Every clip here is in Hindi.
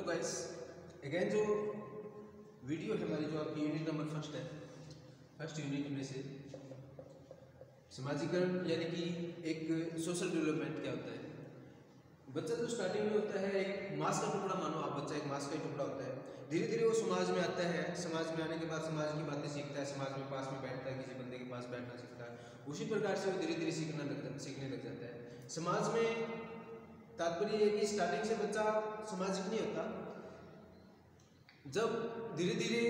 गाइस, अगेन जो वीडियो है हमारी, जो आपकी यूनिट नंबर फर्स्ट यूनिट में से समाजीकरण यानी कि एक सोशल डेवलपमेंट क्या होता है। बच्चा जो स्टार्टिंग में होता है एक मांस का टुकड़ा, मानो आप बच्चा एक मांस का टुकड़ा होता है। धीरे धीरे वो समाज में आता है, समाज में आने के बाद समाज की बातें सीखता है, समाज में पास में बैठता है, किसी बंदे के पास बैठना सीखता है। उसी प्रकार से वो धीरे धीरे सीखने लग जाता है। समाज में तात्पर्य है कि स्टार्टिंग से बच्चा सामाजिक नहीं होता। जब धीरे धीरे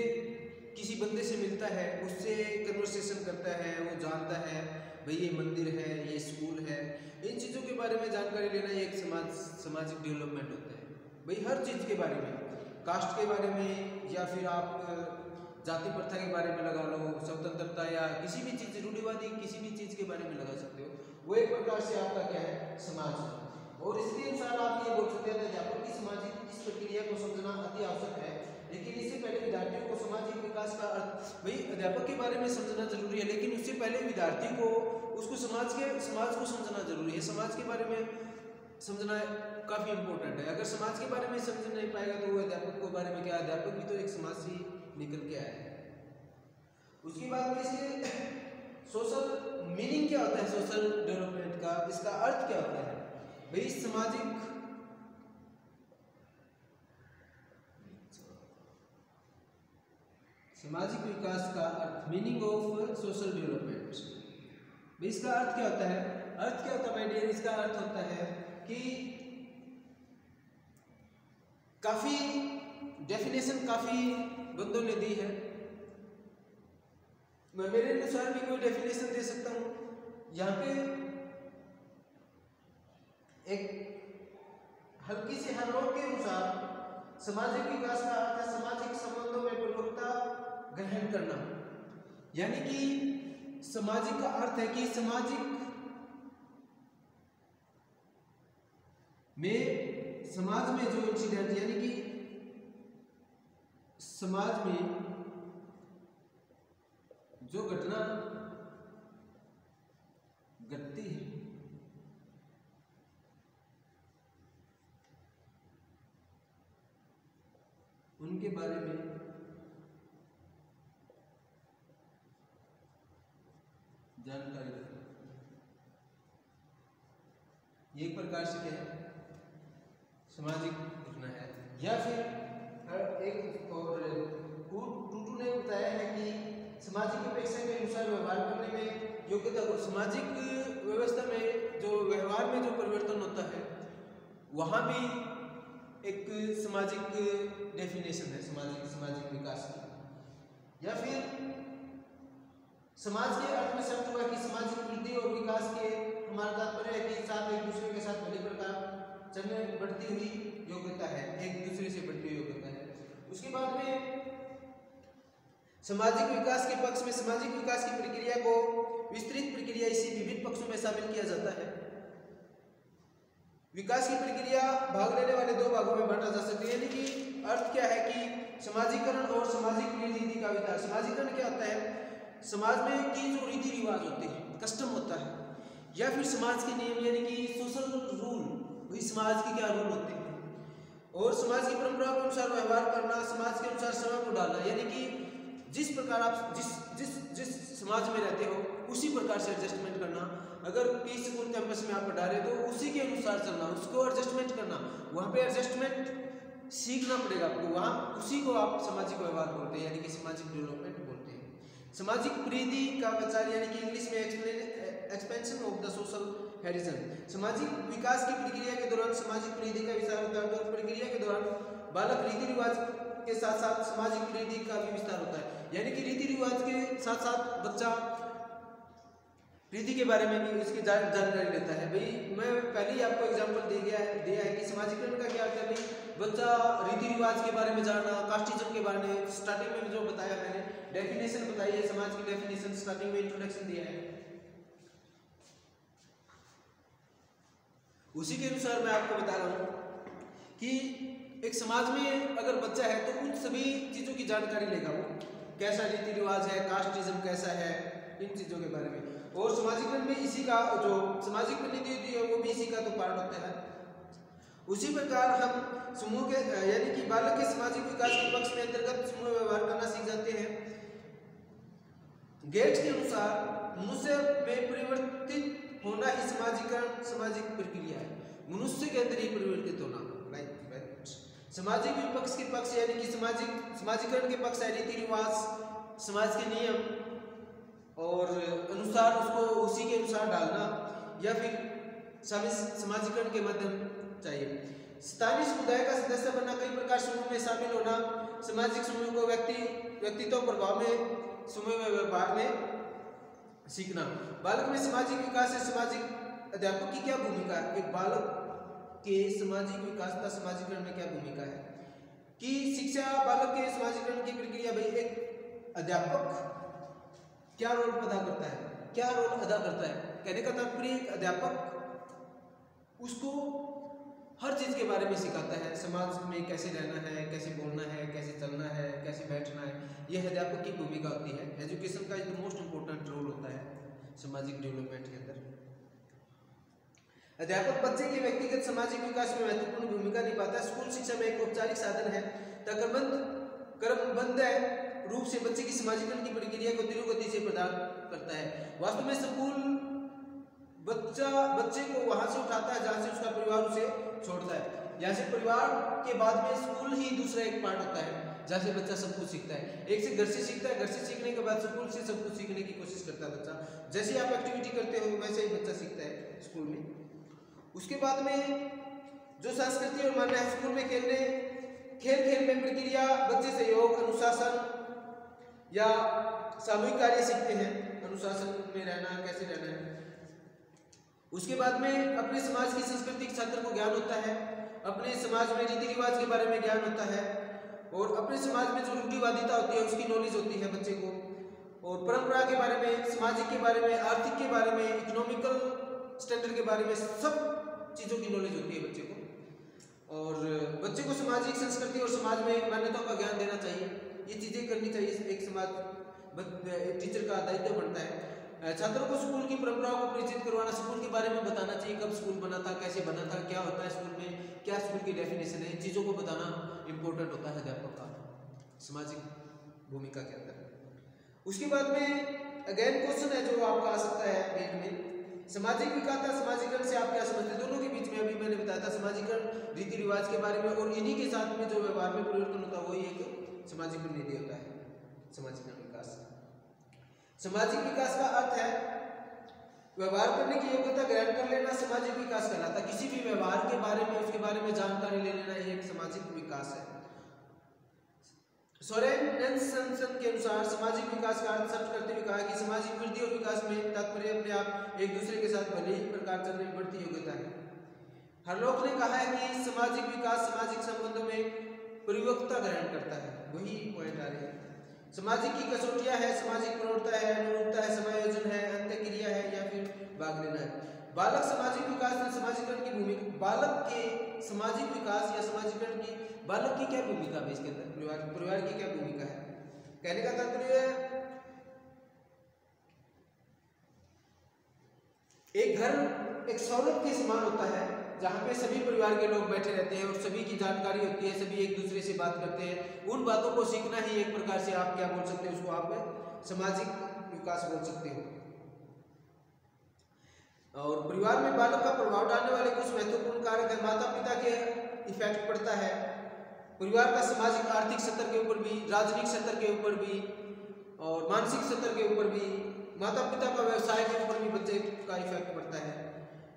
किसी बंदे से मिलता है, उससे कन्वर्सेशन करता है, वो जानता है भाई ये मंदिर है, ये स्कूल है, इन चीज़ों के बारे में जानकारी लेना ये एक सामाजिक डेवलपमेंट होता है। भाई हर चीज़ के बारे में, कास्ट के बारे में, या फिर आप जाति प्रथा के बारे में लगा लो, स्वतंत्रता या किसी भी चीज़, रूढ़िवादी किसी भी चीज़ के बारे में लगा सकते हो। वो एक प्रकार से आपका क्या है, समाज है। और इसके अनुसार आप ये बोल सकते हैं अध्यापक की सामाजिक इस प्रक्रिया को समझना अति आवश्यक है। लेकिन इससे पहले विद्यार्थियों को सामाजिक विकास का अर्थ, भाई अध्यापक के बारे में समझना जरूरी है, लेकिन उससे पहले विद्यार्थी को उसको समाज को समझना जरूरी है। समाज के बारे में समझना काफ़ी इंपॉर्टेंट है। अगर समाज के बारे में समझ नहीं पाएगा तो वो अध्यापक के बारे में क्या, अध्यापक भी तो एक समाज से निकल के आया है। उसके बाद में इसके सोशल मीनिंग क्या होता है, सोशल डेवलपमेंट का इसका अर्थ क्या होता है। भाई सामाजिक विकास का अर्थ, मीनिंग ऑफ सोशल डेवलपमेंट, भाई इसका अर्थ क्या होता है। अर्थ क्या होता है माय डियर, इसका अर्थ होता है कि काफी डेफिनेशन काफी बंदों ने दी है। मैं मेरे अनुसार भी कोई डेफिनेशन दे सकता हूं। यहाँ पे एक हल्की से हर लोग के अनुसार सामाजिक विकास का अर्थ है सामाजिक संबंधों में परिपक्वता ग्रहण करना। यानी कि सामाजिक का अर्थ है कि समाज में जो इंसिडेंट, यानी कि समाज में जो घटना घटती है उनके बारे में जानकारी रखना, ये एक प्रकार से क्या है, सामाजिक घटना है। या फिर एक और टूटू ने बताया है कि सामाजिक अपेक्षा के अनुसार व्यवहार करने में योग्यता को, सामाजिक व्यवस्था में जो व्यवहार में जो परिवर्तन होता है वहाँ भी एक सामाजिक डेफिनेशन है सामाजिक विकास की। या फिर समाज के अर्थ में समझ हुआ कि सामाजिक वृद्धि और विकास के हमारा तात्पर्य है कि साथ एक दूसरे के साथ भली प्रकार चलने बढ़ती हुई योग्यता है, एक दूसरे से बढ़ती हुई योग्यता है। उसके बाद में सामाजिक विकास के पक्ष में सामाजिक विकास की प्रक्रिया को विस्तृत प्रक्रिया इसी विभिन्न पक्षों में शामिल किया जाता है। विकास की प्रक्रिया भाग लेने वाले दो भागों में बांटा जा सकती है। यानी कि अर्थ क्या है कि समाजीकरण और सामाजिक रीति का विकास। समाजीकरण क्या होता है, समाज में की जो रीति रिवाज होते हैं, कस्टम होता है, या फिर समाज के नियम यानी कि सोशल रूल, वही समाज के क्या रूल होते हैं। और समाज की परंपरा के अनुसार व्यवहार करना, समाज के अनुसार समय को डालना, यानी कि जिस प्रकार आप जिस समाज में रहते हो उसी प्रकार से एडजस्टमेंट करना। अगर किसी स्कूल कैंपस में आप पढ़ा रहे तो उसी के अनुसार चलना, उसको एडजस्टमेंट करना। वहाँ पे एडजस्टमेंट सीखना पड़ेगा आपको, वहाँ उसी को आप सामाजिक व्यवहार बोलते हैं, यानी कि सामाजिक डेवलपमेंट बोलते हैं। सामाजिक परिधि का विचार, यानी कि इंग्लिश में एक्सपेंशन ऑफ द सोशल हेरिजन। सामाजिक विकास की प्रक्रिया के दौरान सामाजिक परिधि का विस्तार होता है। तो प्रक्रिया के दौरान बालक रीति रिवाज के साथ साथ सामाजिक परिधि का भी विस्तार होता है। यानी कि रीति रिवाज के साथ साथ बच्चा रीति के बारे में भी उसकी जानकारी लेता है। भाई मैं पहले ही आपको एग्जांपल दिया है कि सामाजिकरण का क्या अर्थ है। भाई बच्चा रीति रिवाज के बारे में जानना, कास्टिज्म के बारे में, स्टार्टिंग में जो बताया मैंने डेफिनेशन बताई है, समाज की डेफिनेशन स्टार्टिंग में इंट्रोडक्शन दिया है, उसी के अनुसार मैं आपको बता रहा हूँ कि एक समाज में अगर बच्चा है तो उन सभी चीज़ों की जानकारी लेगा, वो कैसा रीति रिवाज है, कास्टिज्म कैसा है, इन चीज़ों के बारे में। और सामाजिकरण में इसी का जो सामाजिक नीति है वो भी इसी का तो पार्ट होता है। उसी प्रकार हम समूह के यानी कि बालक के सामाजिक विकास के पक्ष में अंतर्गत समूह व्यवहार करना सीख जाते हैं। गेट्स के अनुसार मनुष्य में परिवर्तित होना ही समाजीकरण सामाजिक प्रक्रिया है। मनुष्य के अंदर ही परिवर्तित होना, राइट। सामाजिक विपक्ष के पक्ष यानी कि समाजीकरण के पक्ष है रीति रिवाज, समाज के नियम और अनुसार उसको उसी के अनुसार डालना, या फिर समाजीकरण के माध्यम चाहिए। स्थानीय समुदाय का सदस्य बनना, कई प्रकार समूह में शामिल होना, सामाजिक समूह को व्यक्तित्व प्रभाव में समूह में व्यवहार में सीखना। बालक में सामाजिक विकास है, सामाजिक अध्यापक की क्या भूमिका है? एक बालक के सामाजिक विकास का समाजीकरण में क्या भूमिका है कि शिक्षा बालक के समाजीकरण की प्रक्रिया। भाई एक अध्यापक क्या रोल अदा करता है, क्या रोल अदा करता है? कहने का तात्पर्य एक अध्यापक उसको हर चीज के बारे में सिखाता है, समाज में कैसे रहना है, कैसे बोलना है, कैसे चलना है, कैसे बैठना है। यह अध्यापक की भूमिका होती है। एजुकेशन का एक मोस्ट इंपोर्टेंट रोल होता है सामाजिक डेवलपमेंट के अंदर। अध्यापक बच्चे के व्यक्तिगत सामाजिक विकास में महत्वपूर्ण भूमिका निभाता है। स्कूल शिक्षा में एक औपचारिक साधन है, क्रमबद्ध रूप से बच्चे की समाजीकरण की प्रक्रिया को तीव्र गति से प्रदान करता है। वास्तव में स्कूल बच्चे को वहां से उठाता है जहां से उसका परिवार उसे छोड़ता है। यहाँ से परिवार के बाद में स्कूल ही दूसरा एक पार्ट होता है जहाँ से बच्चा सब कुछ सीखता है। एक से घर से सीखता है, घर से सीखने के बाद स्कूल से सब कुछ सीखने की कोशिश करता है बच्चा। जैसे आप एक्टिविटी करते हो वैसे ही बच्चा सीखता है स्कूल में। उसके बाद में जो संस्कृति और मान्यता है, स्कूल में खेल में प्रक्रिया, बच्चे सहयोग, अनुशासन या सामूहिक कार्य सीखते हैं, अनुशासन में रहना, कैसे रहना है। उसके बाद में अपने समाज की संस्कृति छात्र को ज्ञान होता है, अपने समाज में रीति रिवाज के बारे में ज्ञान होता है, और अपने समाज में जो रूढ़िवादिता होती है उसकी नॉलेज होती है बच्चे को, और परंपरा के बारे में, सामाजिक के बारे में, आर्थिक के बारे में, इकोनॉमिकल स्टैंडर्ड के बारे में, सब चीज़ों की नॉलेज होती है बच्चे को। और बच्चे को सामाजिक संस्कृति और समाज में मान्यताओं का ज्ञान देना चाहिए। ये चीज़ें करनी चाहिए, एक टीचर का दायित्व बनता है। छात्रों को स्कूल की परंपराओं को परिचित करवाना, स्कूल के बारे में बताना चाहिए, कब स्कूल बना था, कैसे बना था, क्या होता है स्कूल में, क्या स्कूल की डेफिनेशन है, इन चीज़ों को बताना इंपॉर्टेंट होता है अध्यापक का सामाजिक भूमिका के अंदर। उसके बाद में अगेन क्वेश्चन है जो आपका आ सकता है मेन में, सामाजिक विकास था समाजीकरण से आप क्या समझते हैं? दोनों के बीच में अभी मैंने बताया था समाजीकरण रीति रिवाज के बारे में, और इन्हीं के साथ में जो व्यवहार में परिवर्तन होता है वही एक सामाजिक नीति होता है। समाजीकरण विकास, सामाजिक विकास का अर्थ है व्यवहार करने की योग्यता ग्रहण कर लेना, सामाजिक विकास कहलाता है। किसी भी व्यवहार के बारे में, उसके बारे में जानकारी ले लेना, ये एक सामाजिक विकास है। सोरेनसन के अनुसार सामाजिक विकास का अर्थ सर्च करते हुए कहा कि सामाजिक वृद्धि और विकास में तात्पर्य अपने आप एक दूसरे के साथ भले ही प्रकार चलने में बढ़ती योग्यता है। हरलोक ने कहा है कि सामाजिक विकास सामाजिक संबंधों में परिपक्वता ग्रहण करता है, वही पॉइंट आ रही है। सामाजिक की कसौटियां है, सामाजिक प्रवृत्ता है, अनुरूपता है, समायोजन है, अंत्यक्रिया है या फिर भाग लेना है। बालक सामाजिक विकास में समाजीकरण की भूमिका, बालक के सामाजिक विकास या समाजीकरण की बालक की क्या भूमिका है इसके अंदर, परिवार की क्या भूमिका है? कहने का तात्पर्य है एक घर एक सौरभ के समान होता है जहाँ पे सभी परिवार के लोग बैठे रहते हैं और सभी की जानकारी होती है, सभी एक दूसरे से बात करते हैं। उन बातों को सीखना ही एक प्रकार से आप क्या बोल सकते हो, उसको आप सामाजिक विकास बोल सकते हो। और परिवार में बालक का प्रभाव डालने वाले कुछ महत्वपूर्ण कारक है। माता पिता के इफेक्ट पड़ता है परिवार का सामाजिक आर्थिक स्तर के ऊपर भी, राजनीतिक स्तर के ऊपर भी और मानसिक स्तर के ऊपर भी, माता पिता का व्यवसाय के ऊपर भी बच्चे का इफेक्ट पड़ता है।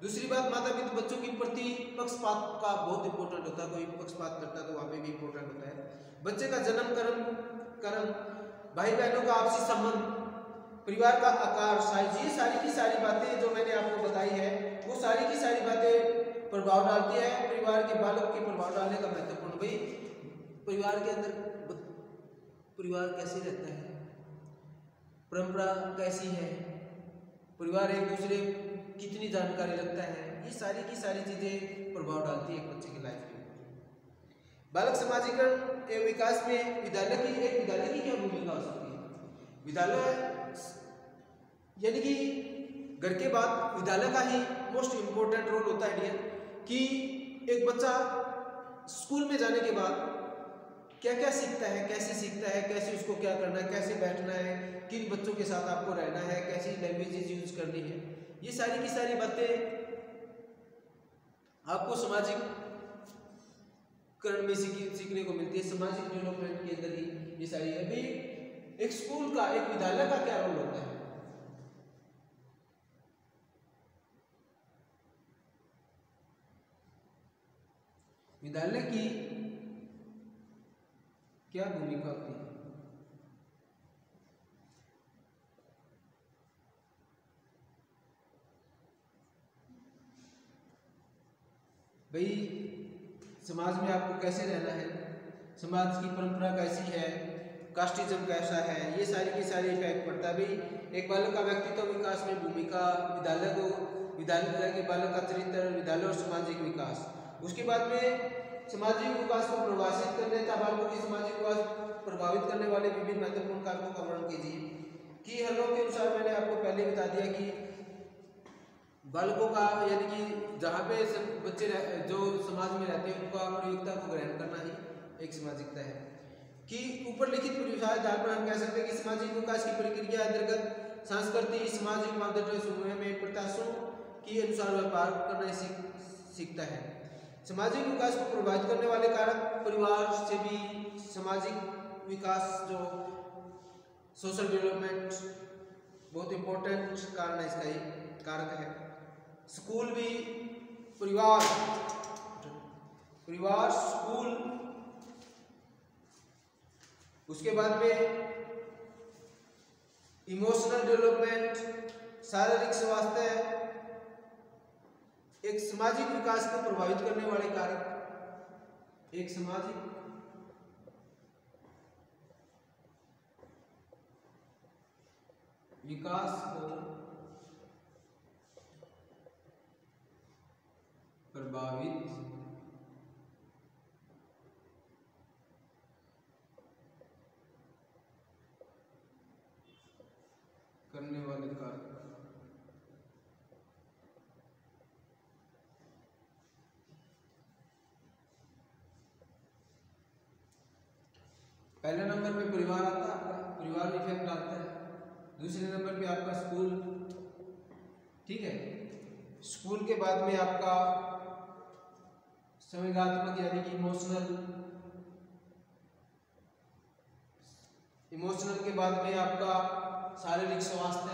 दूसरी बात, माता पिता बच्चों की प्रति पक्षपात का बहुत इंपॉर्टेंट होता है, कोई पक्षपात करता है तो वहाँ पे भी इंपॉर्टेंट होता है। बच्चे का जन्म कर्म, भाई बहनों का आपसी संबंध, परिवार का आकार, साइज, ये सारी की सारी बातें जो मैंने आपको बताई है वो सारी की सारी बातें प्रभाव डालती है परिवार के बालक के प्रभाव डालने का महत्वपूर्ण। भाई परिवार के अंदर परिवार कैसे रहता है, परंपरा कैसी है, परिवार एक दूसरे कितनी जानकारी रखता है, ये सारी की सारी चीजें प्रभाव डालती है एक बच्चे की लाइफ के ऊपर। बालक समाजीकरण एवं विकास में विद्यालय की क्या भूमिका हो सकती है? विद्यालय यानी कि घर के बाद विद्यालय का ही मोस्ट इम्पोर्टेंट रोल होता है डियर, कि एक बच्चा स्कूल में जाने के बाद क्या क्या सीखता है, कैसे सीखता है, कैसे उसको क्या करना है, कैसे बैठना है, किन बच्चों के साथ आपको रहना है, कैसी लैंग्वेजेस यूज करनी है, ये सारी की सारी बातें आपको सामाजिककरण में सीखने को मिलती है। सामाजिक डेवलपमेंट के अंदर ही ये सारी। अभी एक स्कूल का, एक विद्यालय का क्या रोल होता है? विद्यालय की क्या भूमिका होती है? भाई समाज में आपको कैसे रहना है, समाज की परंपरा कैसी है, कास्टिज्म कैसा है, ये सारी की सारी इफेक्ट पड़ता है। भाई एक बालक का व्यक्तित्व विकास में भूमिका, विद्यालय के बालक का चरित्र, विद्यालय और सामाजिक विकास। उसके बाद में सामाजिक विकास को प्रभावित करने तथा बालकों की सामाजिक विकास प्रभावित करने वाले विभिन्न महत्वपूर्ण कारकों का वर्णन कीजिए। की हलों के अनुसार मैंने आपको पहले बता दिया कि बालकों का, यानी कि जहाँ पे बच्चे जो समाज में रहते हैं उनका प्रयोगिता को ग्रहण करना ही एक सामाजिकता है। कि ऊपर लिखित परिभाषा आधार पर हम कह सकते हैं कि सामाजिक विकास की प्रक्रिया अंतर्गत सांस्कृतिक सामाजिक मापदंडों समूह में प्रत्याशों के अनुसार व्यापार करना सीखता है। सामाजिक विकास को प्रभावित करने वाले कारक परिवार से भी सामाजिक विकास, जो सोशल डेवलपमेंट बहुत इंपॉर्टेंट कारण है, इसका ही कारक है। स्कूल भी, परिवार स्कूल, उसके बाद में इमोशनल डेवलपमेंट, शारीरिक स्वास्थ्य, एक सामाजिक विकास को प्रभावित करने वाले कारक, एक सामाजिक विकास को प्रभावित करने वाले कारक। पहले नंबर पे परिवार आता है, आपका परिवार इफेक्ट आता है। दूसरे नंबर पे आपका स्कूल, ठीक है। स्कूल के बाद में आपका संवेदनात्मक, यानी कि इमोशनल के बाद में आपका शारीरिक स्वास्थ्य,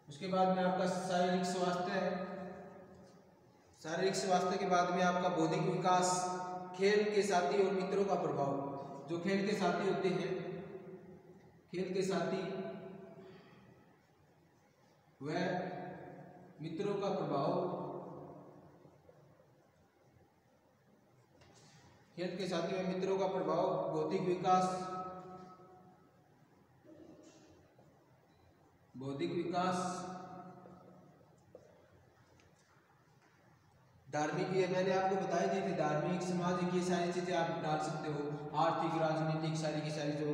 उसके बाद में आपका शारीरिक स्वास्थ्य के बाद में आपका बौद्धिक विकास, खेल के साथी और मित्रों का प्रभाव। जो खेल के साथी होते हैं, खेल के साथी व मित्रों का प्रभाव, खेल के साथी व मित्रों का प्रभाव, बौद्धिक विकास, धार्मिक, ये मैंने आपको बताई दी थी, धार्मिक, सामाजिक, ये सारी चीजें आप डाल सकते हो। आर्थिक, राजनीतिक, सारी की सारी जो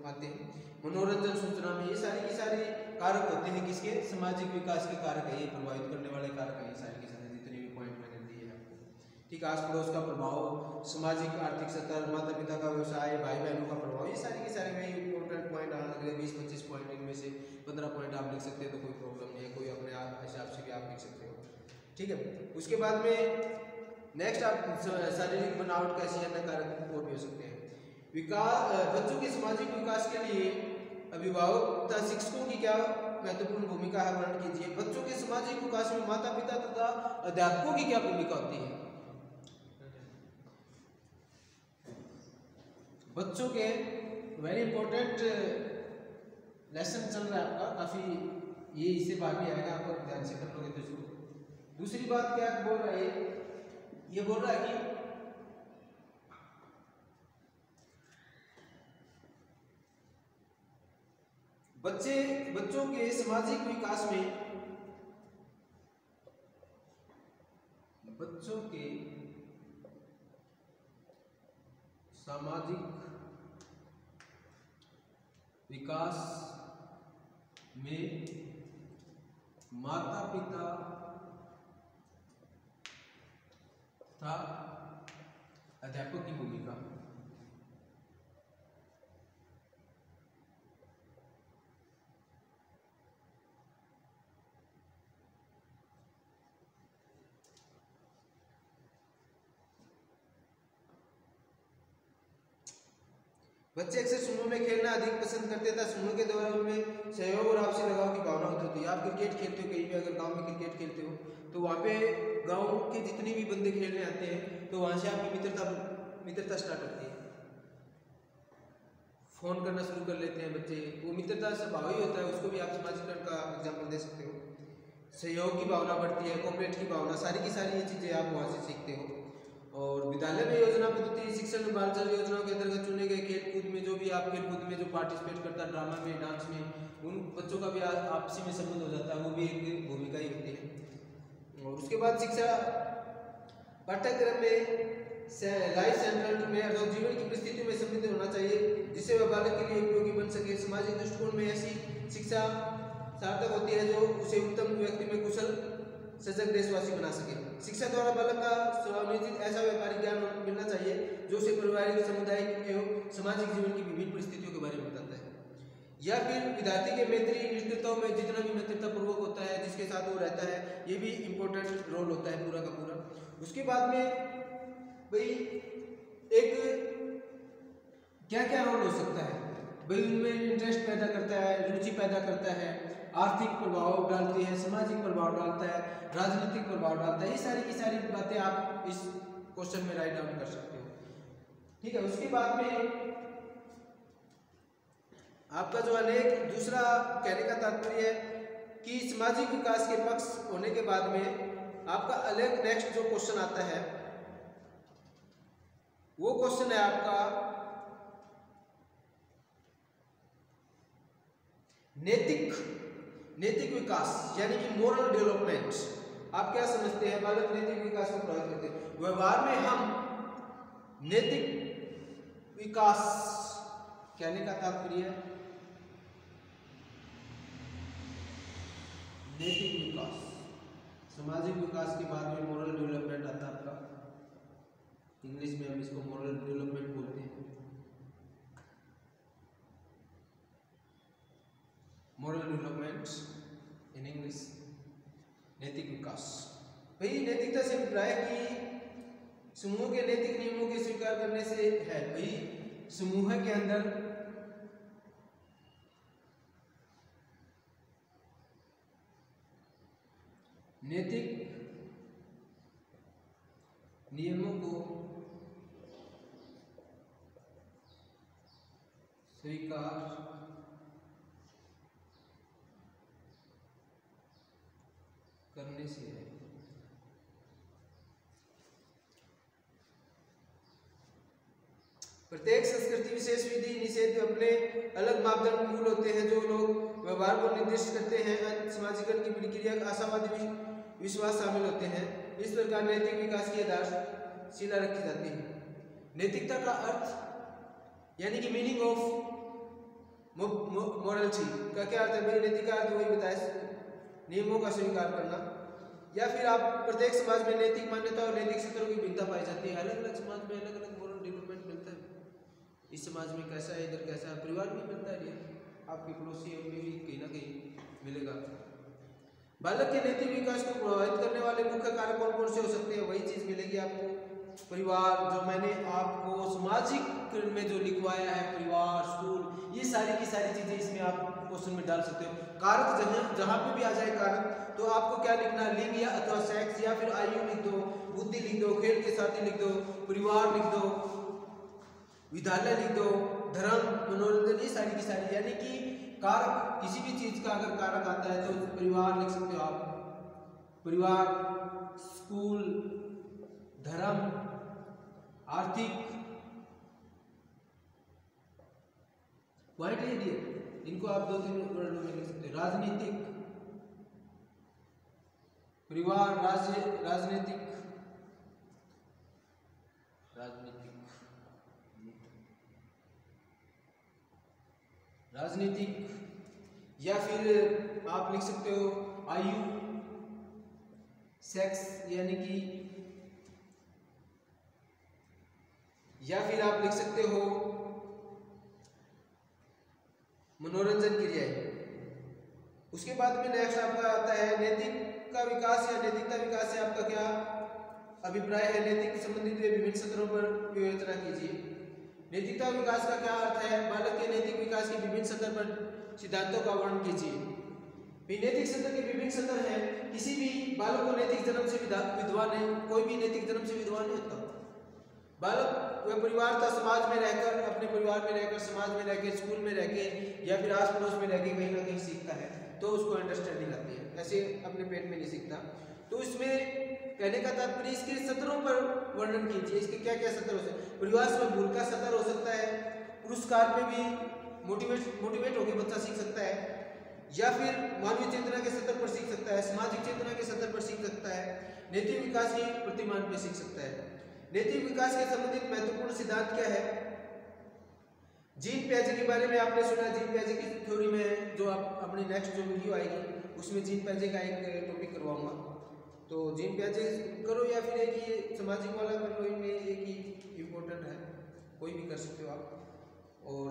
आते हैं। मनोरंजन, सूचना में, ये सारी की सारी कारक होते हैं किसके? सामाजिक विकास के कारक है, ये प्रभावित करने वाले कारक है, ये सारी की सारी जितने भी पॉइंट मैंने दिए हैं आपको, ठीक है। आस पड़ोस का प्रभाव, सामाजिक आर्थिक स्तर, माता पिता का व्यवसाय, भाई बहनों का प्रभाव, ये सारी की सारी मैं इंपॉर्टेंट पॉइंट अगले 20-25 पॉइंट, इनमें से 15 पॉइंट आप लिख सकते हैं, तो कोई प्रॉब्लम नहीं है, कोई अपने हिसाब से भी आप लिख सकते हो, ठीक है। उसके बाद में नेक्स्ट आप शारीरिक बनावट कैसी है, कारक और भी हो सकते हैं। विकास, बच्चों के सामाजिक विकास के लिए अभिभावक तथा शिक्षकों की क्या महत्वपूर्ण भूमिका है, वर्णन कीजिए। बच्चों के सामाजिक विकास में माता पिता तथा अध्यापकों की क्या भूमिका होती है? बच्चों के वेरी इंपॉर्टेंट लेसन चल रहा है आपका, काफी ये इससे बाकी आएगा, आपको ध्यान से कर लोगे तो। दूसरी बात क्या बोल रहा है, ये बोल रहा है कि बच्चों के सामाजिक विकास में, बच्चों के सामाजिक विकास में माता पिता तथा अध्यापक की भूमिका। बच्चे अक्सर समूह में खेलना अधिक पसंद करते थे। समूह के दौरान उनमें सहयोग और आपसी लगाव की भावना होती है। आप क्रिकेट खेलते हो, कहीं भी अगर गांव में क्रिकेट खेलते हो तो वहाँ पे गांव के जितने भी बंदे खेलने आते हैं तो वहाँ से आपकी मित्रता स्टार्ट होती है। फोन करना शुरू कर लेते हैं बच्चे, वो मित्रता स्वभाव ही होता है, उसको भी आप समाजीकरण का एग्जाम्पल दे सकते हो। सहयोग की भावना बढ़ती है, कोऑपरेट की भावना, सारी की सारी ये चीज़ें आप वहाँ से सीखते हो। और विद्यालय में योजना पद्धति शिक्षण में बालचर योजनाओं के अंतर्गत चुने गए खेलकूद में जो भी आप खेलकूद में जो पार्टिसिपेट करता है, ड्रामा में, डांस में, उन बच्चों का भी आपसी में संबंध हो जाता है, वो भी एक भूमिका ही होती है। और उसके बाद शिक्षा पाठ्यक्रम में लाइफ सेंट्रल में अर्थात जीवन की परिस्थितियों में सम्मिलित होना चाहिए जिससे वह बालक के लिए उपयोगी बन सके। सामाजिक दृष्टिकोण में ऐसी शिक्षा सार्थक होती है जो उसे उत्तम व्यक्ति में कुशल सजग देशवासी बना सके। शिक्षा द्वारा बालक का स्वनिर्मित ऐसा व्यापारिक ज्ञान मिलना चाहिए जो उसे पारिवारिक, सामुदायिक एवं सामाजिक जीवन की विभिन्न परिस्थितियों के बारे में बताता है। या फिर विद्यार्थी के मैत्री नेतृत्व में जितना भी मित्रता पूर्वक होता है, जिसके साथ वो रहता है, ये भी इम्पोर्टेंट रोल होता है पूरा का पूरा। उसके बाद में भाई एक क्या क्या रोल हो सकता है भाई, उनमें इंटरेस्ट पैदा करता है, रुचि पैदा करता है, आर्थिक प्रभाव डालती है, सामाजिक प्रभाव डालता है, राजनीतिक प्रभाव डालता है। ये सारी की सारी बातें आप इस क्वेश्चन में राइट डाउन कर सकते हो। ठीक है, उसके बाद में आपका जो अनेक दूसरा कहने का तात्पर्य है कि सामाजिक विकास के पक्ष होने के बाद में आपका अलग नेक्स्ट जो क्वेश्चन आता है वो क्वेश्चन है आपका नैतिक विकास यानी कि मोरल डेवलपमेंट। आप क्या समझते हैं बालक नैतिक विकास को प्रभावित करते हैं? व्यवहार में हम नैतिक विकास कहने का तात्पर्य नैतिक विकास, सामाजिक विकास के बाद में मोरल डेवलपमेंट आता है आपका। इंग्लिश में हम इसको मोरल डेवलपमेंट बोलते हैं। मोरल डेवलपमेंट इन इंग्लिश, नैतिक विकास। भाई नैतिकता से अभिप्राय कि समूह के नैतिक नियमों के स्वीकार करने से है। भाई समूह के अंदर नैतिक नियमों को स्वीकार करने से है। प्रत्येक संस्कृति विशेष विधि निषेध अपने अलग मापदंड मूल होते हैं जो लोग व्यवहार को निर्दिष्ट करते हैं। समाजीकरण की प्रक्रिया का आशावादी विश्वास शामिल होते हैं। इस प्रकार नैतिक विकास की आधारशिला रखी जाती है। नैतिकता का अर्थ यानी कि मीनिंग ऑफ मोरलिटी का क्या अर्थ है? मेरी नैतिक अर्थ वही बताया, नियमों का स्वीकार करना। या फिर आप प्रत्येक समाज में नैतिक मान्यता और नैतिक क्षेत्रों की भिन्नता पाई जाती है। अलग अलग समाज में अलग अलग मोरल डेवलपमेंट मिलता है। इस समाज में कैसा है, इधर कैसा है, परिवार में मिलता है, आपके पड़ोसी में भी कहीं ना कहीं मिलेगा। बालक के नैतिक विकास को प्रभावित करने वाले मुख्य कारक कौन कौन से हो सकते हैं? वही चीज मिलेगी आपको। परिवार, जो मैंने आपको सामाजिक में जो लिखवाया है, परिवार, स्कूल, ये सारी की सारी चीजें इसमें आप क्वेश्चन में डाल सकते हो। कारक जहां पे भी आ जाए कारक तो आपको क्या लिखना, लिंग या अथवा सेक्स या फिर आयु लिख दो, बुद्धि लिख दो, खेल के साथी लिख दो, परिवार लिख दो, विद्यालय लिख दो, धर्म, मनोरंजन, ये सारी की सारी यानी कि कारक किसी भी चीज का अगर कारक आता है तो परिवार लिख सकते हो आप। परिवार, स्कूल, धर्म, आर्थिक, पॉइंट है ये, इनको आप 2-3 वर्डों में लिख सकते हो। राजनीतिक, परिवार, राजनीतिक, या फिर आप लिख सकते हो आयु, सेक्स यानी कि, या फिर आप लिख सकते हो मनोरंजन क्रियाएं। उसके बाद में नेक्स्ट आपका आता है नैतिक का विकास या नैतिकता विकास से आपका क्या अभिप्राय है। नैतिक संबंधित विभिन्न सत्रों पर विवेचना कीजिए। नैतिकता विकास का क्या अर्थ है। बालक के नैतिक विकास के विभिन्न स्तर पर सिद्धांतों का वर्णन कीजिए। नैतिक स्तर के विभिन्न स्तर हैं। किसी भी बालक को नैतिक जन्म से विद्वान है, कोई भी नैतिक जन्म से विद्वान नहीं होता। बालक वह परिवार था, समाज में रहकर, अपने परिवार में रहकर, समाज में रहकर, स्कूल में रहकर या फिर आस पड़ोस में रहकर कहीं ना कहीं सीखता है, तो उसको अंडरस्टैंडिंग आती है। ऐसे अपने पेट में नहीं सीखता। तो इसमें कहने का तात्पर्य इसके सत्रों पर वर्णन कीजिए। इसके क्या क्या सत्र हो सकते हैं। परिवार में भूल का सत्र हो सकता है, पुरस्कार पे भी मोटिवेट होकर बच्चा सीख सकता है, या फिर मानवीय चेतना के स्तर पर सीख सकता है, सामाजिक चेतना के स्तर पर सीख सकता है, नैतिक विकास की प्रतिमान पे सीख सकता है। नैतिक विकास के संबंधित महत्वपूर्ण सिद्धांत क्या है। जीन पियाजे के बारे में आपने सुना। जीन पियाजे की थ्योरी में जो आप अपनी नेक्स्ट जो वीडियो आएगी उसमें जीन पियाजे का एक टॉपिक करवाऊंगा। तो जीन पियाजे करो या फिर एक ही सामाजिक वाला कर लो, इनमें एक ही इम्पोर्टेंट है, कोई भी कर सकते हो आप। और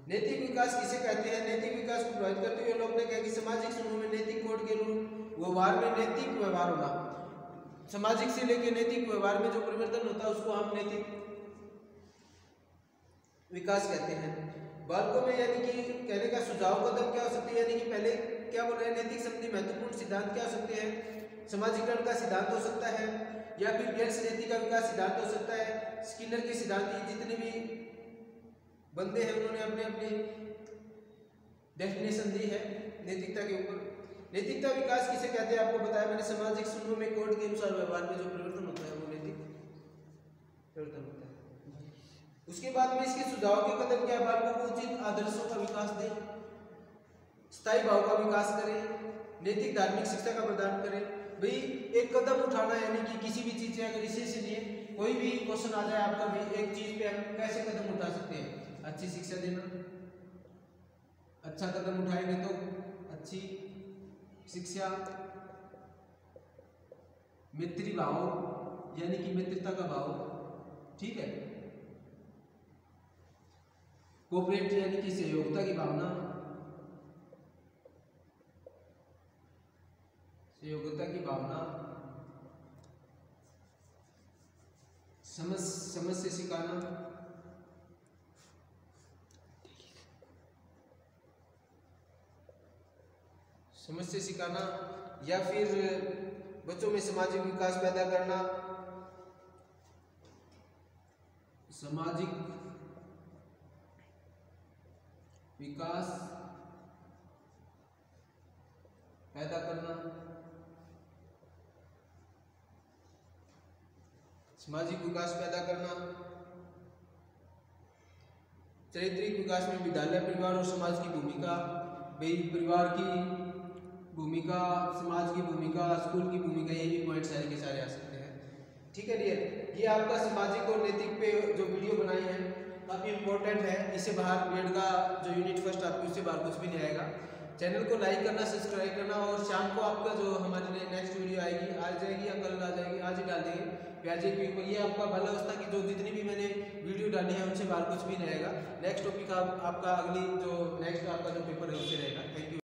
नैतिक विकास किसे कहते हैं। नैतिक विकास को प्रभावित करते हुए लोग ने कहा कि सामाजिक समूह में नैतिक कोड के रूप व्यवहार में नैतिक व्यवहार होना। सामाजिक से लेकर नैतिक व्यवहार में जो परिवर्तन होता है उसको हम नैतिक विकास कहते हैं। बालकों में यानी कि कहने का सुझाव कदम क्या हो सकते हैं, यानी कि पहले क्या बोल रहे हैं, नैतिक संबंधी महत्वपूर्ण सिद्धांत क्या हो सकते हैं। समाजीकरण का सिद्धांत हो सकता है, या फिर गैर नीति का विकास सिद्धांत हो सकता है। स्किनर के सिद्धांत जितने भी बंदे हैं उन्होंने अपने अपने डेफिनेशन दी है नैतिकता के ऊपर। नैतिकता विकास किसे कहते हैं आपको बताया मैंने। सामाजिक समूह में कोड के अनुसार व्यवहार में जो परिवर्तन होता है वो नैतिक परिवर्तन होता है। उसके बाद में इसके सुझाव के कदम क्या। बालकों को उचित आदर्शों का विकास दें, स्थायी भाव का विकास करें, नैतिक धार्मिक शिक्षा का प्रदान करें। भाई एक कदम उठाना यानी कि किसी भी चीज से अगर इसे से लिए कोई भी क्वेश्चन आ जाए आपका भी एक चीज पे हम कैसे कदम उठा सकते हैं। अच्छी शिक्षा देना, अच्छा कदम उठाएंगे तो अच्छी शिक्षा, मैत्री भाव यानी कि मित्रता का भाव, ठीक है, कोऑपरेट यानी कि सहयोगिता की भावना, सहयोगिता की भावना, समझ से सिखाना, समझ से सिखाना, या फिर बच्चों में सामाजिक विकास पैदा करना, सामाजिक विकास पैदा करना, सामाजिक विकास पैदा करना, चारित्रिक विकास में विद्यालय, परिवार और समाज की भूमिका। भाई परिवार की भूमिका, समाज की भूमिका, स्कूल की भूमिका, ये भी पॉइंट सारे के सारे आ सकते हैं। ठीक है डियर, ये आपका सामाजिक और नैतिक पे जो वीडियो बनाई है काफ़ी इंपॉर्टेंट है। इससे बाहर बीएड का जो यूनिट फर्स्ट आपको उससे बाहर कुछ भी नहीं आएगा। चैनल को लाइक करना, सब्सक्राइब करना, और शाम को आपका जो हमारी नेक्स्ट वीडियो आएगी, आज जाएगी या कल आ जाएगी, आज ही डाल देंगे प्याजे के ऊपर। ये आपका बाल्यावस्था की जो जितनी भी मैंने वीडियो डाली है उनसे बाहर कुछ भी नहीं आएगा। नेक्स्ट टॉपिक आपका अगली जो नेक्स्ट आपका जो पेपर है उससे रहेगा। Thank you.